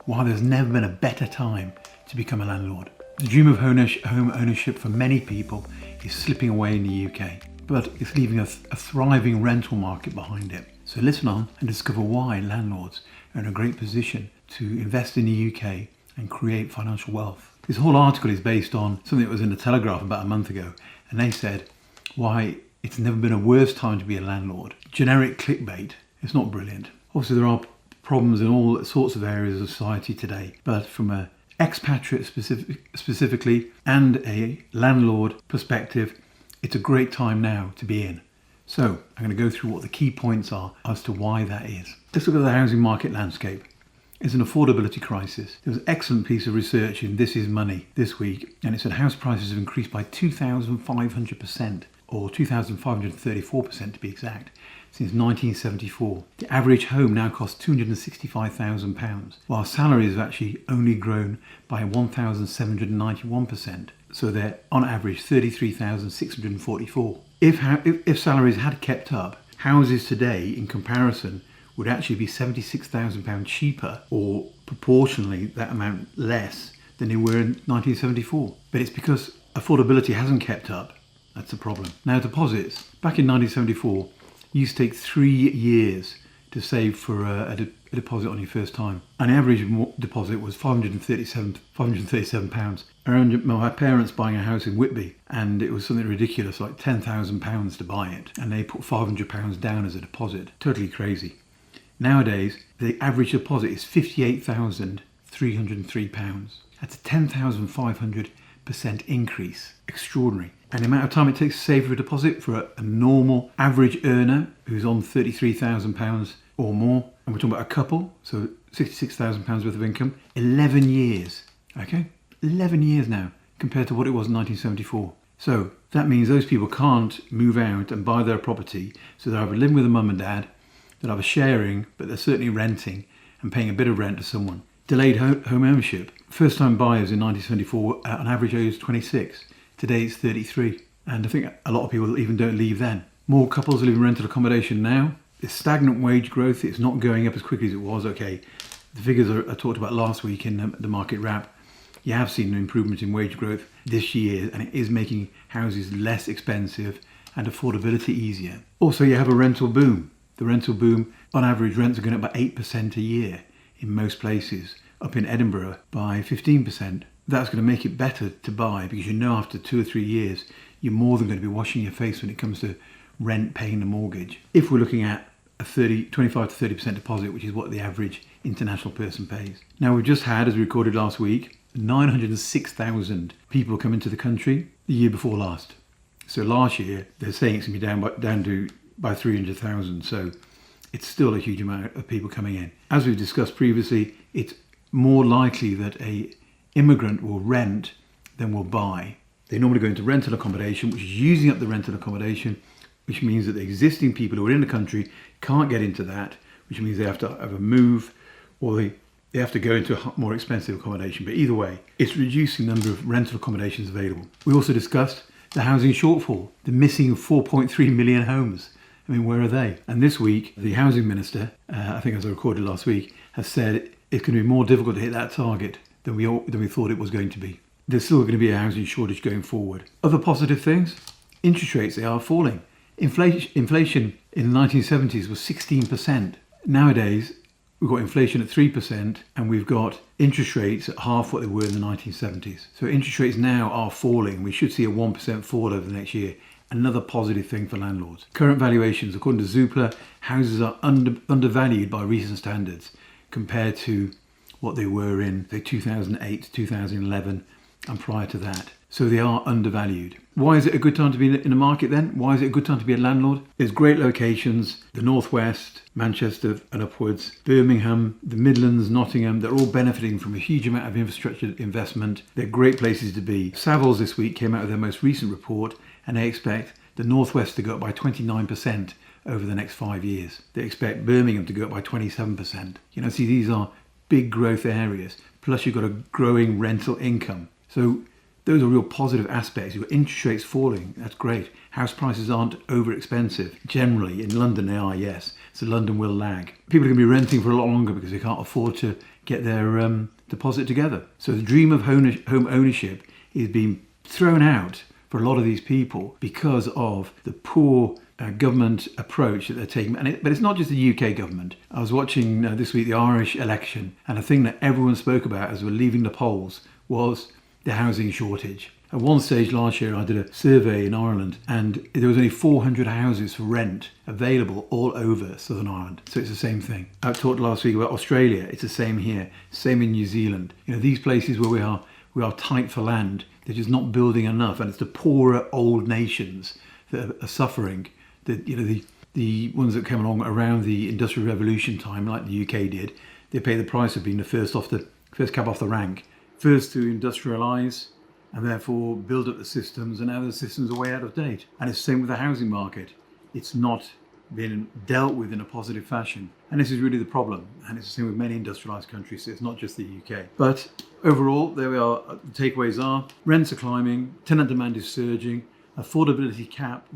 why there's never been a better time to become a landlord. The dream of home ownership for many people is slipping away in the UK, but it's leaving a thriving rental market behind it. So listen on and discover why landlords are in a great position to invest in the UK and create financial wealth. This whole article is based on something that was in the Telegraph about a month ago, and they said why it's never been a worse time to be a landlord. Generic clickbait. It's not brilliant. Obviously there are problems in all sorts of areas of society today, but from an expatriate specifically and a landlord perspective, it's a great time now to be in. So I'm going to go through what the key points are as to why that is. Let's look at the housing market landscape. It's an affordability crisis. There was an excellent piece of research in This Is Money this week, and it said house prices have increased by 2,500%, or 2,534% to be exact, since 1974. The average home now costs £265,000, while salaries have actually only grown by 1,791%. So they're on average 33,644. If salaries had kept up, houses today in comparison would actually be £76,000 cheaper, or proportionally that amount less than they were in 1974. But it's because affordability hasn't kept up. That's the problem. Now, deposits. Back in 1974, you used to take 3 years to save for a deposit on your first time. And the average deposit was £537. I remember my parents buying a house in Whitby, and it was something ridiculous, like £10,000 to buy it. And they put £500 down as a deposit. Totally crazy. Nowadays, the average deposit is £58,303. That's a 10,500% increase. Extraordinary. And the amount of time it takes to save for a deposit for a normal average earner who's on £33,000 or more, and we're talking about a couple, so £66,000 worth of income, 11 years. Okay? 11 years now, compared to what it was in 1974. So that means those people can't move out and buy their property, so they're either living with a mum and dad, they're either sharing, but they're certainly renting and paying a bit of rent to someone. Delayed home ownership. First time buyers in 1974, on average age was 26. Today it's 33. And I think a lot of people even don't leave then. More couples live in rental accommodation now. There's stagnant wage growth. It's not going up as quickly as it was. Okay, the figures I talked about last week in the market wrap. You have seen an improvement in wage growth this year, and it is making houses less expensive and affordability easier. Also, you have a rental boom. The rental boom, on average, rents are going up by 8% a year in most places. Up in Edinburgh by 15%. That's going to make it better to buy, because you know after 2 or 3 years you're more than going to be washing your face when it comes to rent paying the mortgage. If we're looking at a 25 to 30% deposit, which is what the average international person pays. Now, we've just had, as we recorded last week, 906,000 people come into the country the year before last. So last year they're saying it's going to be down by 300,000. So it's still a huge amount of people coming in. As we've discussed previously, it's more likely that a immigrant will rent than will buy. They normally go into rental accommodation, which is using up the rental accommodation, which means that the existing people who are in the country can't get into that, which means they have to have a move, or they have to go into a more expensive accommodation. But either way, it's reducing the number of rental accommodations available. We also discussed the housing shortfall, the missing 4.3 million homes. I mean, where are they? And this week, the housing minister, I think as I recorded last week, has said it's going to be more difficult to hit that target than we thought it was going to be. There's still going to be a housing shortage going forward. Other positive things, interest rates, they are falling. Inflation in the 1970s was 16%. Nowadays, we've got inflation at 3%, and we've got interest rates at half what they were in the 1970s. So interest rates now are falling. We should see a 1% fall over the next year. Another positive thing for landlords. Current valuations, according to Zoopla, houses are undervalued by recent standards compared to what they were in, say, 2008, 2011, and prior to that. So they are undervalued. Why is it a good time to be in the market then? Why is it a good time to be a landlord? There's great locations, the Northwest, Manchester and upwards, Birmingham, the Midlands, Nottingham, they're all benefiting from a huge amount of infrastructure investment. They're great places to be. Savills this week came out with their most recent report, and they expect the Northwest to go up by 29% over the next 5 years. They expect Birmingham to go up by 27%. See, these are big growth areas. Plus you've got a growing rental income. So those are real positive aspects. You've got interest rates falling. That's great. House prices aren't over expensive. Generally, in London they are, yes. So London will lag. People are going to be renting for a lot longer because they can't afford to get their deposit together. So the dream of home ownership is being thrown out for a lot of these people because of the poor government approach that they're taking. But it's not just the UK government. I was watching this week the Irish election, and a thing that everyone spoke about as we're leaving the polls was the housing shortage. At one stage last year, I did a survey in Ireland, and there was only 400 houses for rent available all over Southern Ireland. So it's the same thing. I talked last week about Australia. It's the same here. Same in New Zealand. These places where we are tight for land. They're just not building enough, and it's the poorer old nations that are suffering. The ones that came along around the Industrial Revolution time, like the UK did, they pay the price of being the first cab off the rank, first to industrialise and therefore build up the systems, and now the systems are way out of date. And it's the same with the housing market. It's not been dealt with in a positive fashion, and this is really the problem. And it's the same with many industrialised countries, so it's not just the UK. But overall, there we are. The takeaways are: rents are climbing, tenant demand is surging, affordability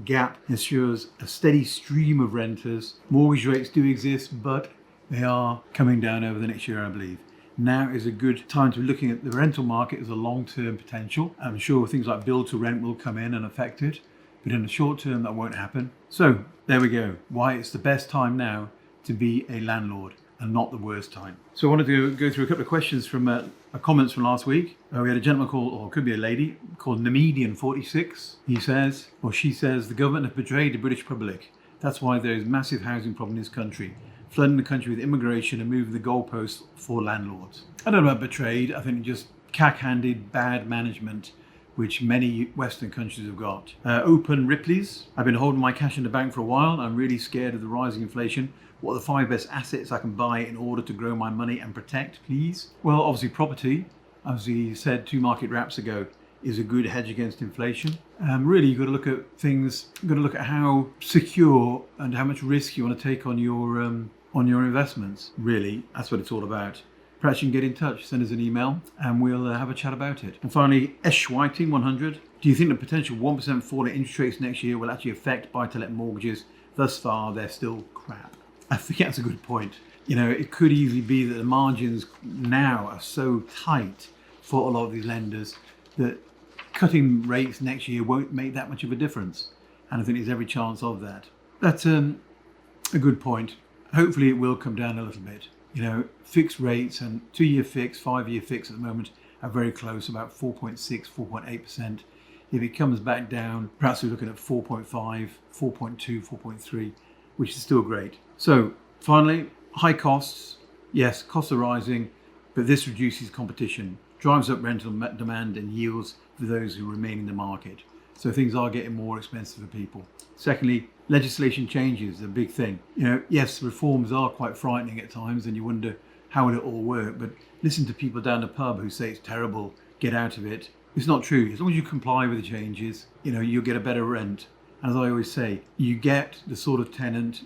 gap ensures a steady stream of renters. Mortgage rates do exist, but they are coming down over the next year, I believe. Now is a good time to be looking at the rental market as a long-term potential. I'm sure things like build to rent will come in and affect it, but in the short term that won't happen. So there we go. Why it's the best time now to be a landlord and not the worst time. So I wanted to go through a couple of questions from comments from last week. We had a gentleman called, or it could be a lady, called Nemedian46. He says, or she says, the government have betrayed the British public. That's why there is massive housing problem in this country, flooding the country with immigration and moving the goalposts for landlords. I don't know about betrayed. I think just cack-handed bad management, which many Western countries have got. Open Ripley's. I've been holding my cash in the bank for a while. I'm really scared of the rising inflation. What are the 5 best assets I can buy in order to grow my money and protect, please? Well, obviously property, as we said 2 market wraps ago, is a good hedge against inflation. Really, you've got to look at things, you've got to look at how secure and how much risk you want to take on your investments. Really, that's what it's all about. Perhaps you can get in touch, send us an email, and we'll have a chat about it. And finally, Whiting 100. Do you think the potential 1% fall in interest rates next year will actually affect buy-to-let mortgages? Thus far, they're still crap. I think that's a good point. It could easily be that the margins now are so tight for a lot of these lenders that cutting rates next year won't make that much of a difference. And I think there's every chance of that. That's a good point. Hopefully it will come down a little bit. Fixed rates and 2-year fix, 5-year fix at the moment are very close, about 4.6, 4.8%. If it comes back down, perhaps we're looking at 4.5, 4.2, 4.3, which is still great. So finally, high costs. Yes, costs are rising, but this reduces competition, drives up rental demand and yields for those who remain in the market. So things are getting more expensive for people. Secondly, legislation changes, a big thing. Yes, reforms are quite frightening at times, and you wonder how will it all work. But listen to people down the pub who say it's terrible, get out of it. It's not true. As long as you comply with the changes, you'll get a better rent. And as I always say, you get the sort of tenant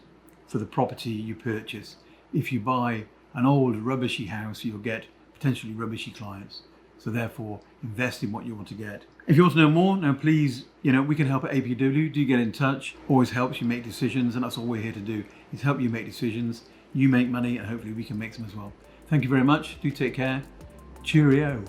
for the property you purchase. If you buy an old rubbishy house, you'll get potentially rubbishy clients. So therefore, invest in what you want to get. If you want to know more, now please, we can help at APW. Do get in touch. Always helps you make decisions, and that's all we're here to do, is help you make decisions. You make money, and hopefully we can make some as well. Thank you very much. Do take care. Cheerio.